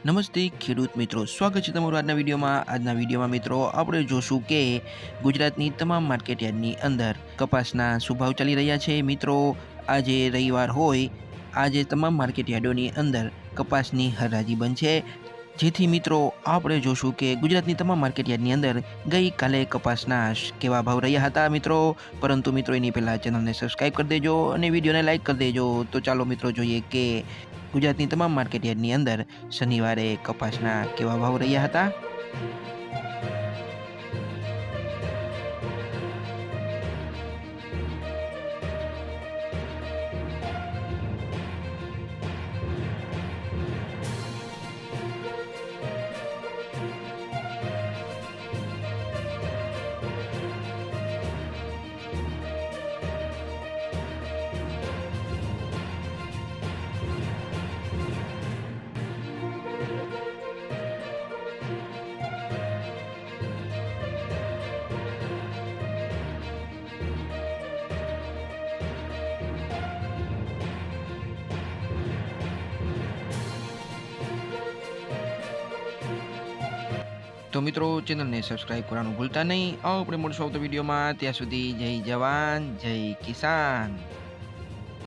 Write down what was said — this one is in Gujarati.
નમસ્તે ખેડૂત મિત્રો, સ્વાગત છે તમારું આજના વિડીયોમાં મિત્રો આપણે જોશું કે ગુજરાતની તમામ માર્કેટ યાર્ડની અંદર કપાસના શું ભાવ ચાલી રહ્યા છે. મિત્રો આજે રવિવાર હોય, આજે તમામ માર્કેટ યાર્ડોની અંદર કપાસની હરાજી બંધ છે. જેથી મિત્રો આપણે જોશું કે ગુજરાતની તમામ માર્કેટ યાર્ડની અંદર ગઈકાલે કપાસના કેવા ભાવ રહ્યા હતા મિત્રો. પરંતુ મિત્રો એની પહેલાં ચેનલને સબસ્ક્રાઈબ કરી દેજો અને વિડીયોને લાઇક કરી દેજો. તો ચાલો મિત્રો જોઈએ કે ગુજરાતની તમામ માર્કેટ યાર્ડની અંદર શનિવારે કપાસના કેવા ભાવ રહ્યા હતા. તો મિત્રો ચેનલને સબસ્ક્રાઇબ કરવાનું ભૂલતા નહીં. આપણે મળશું આવતા વિડીયોમાં. ત્યાં સુધી જય જવાન જય કિસાન.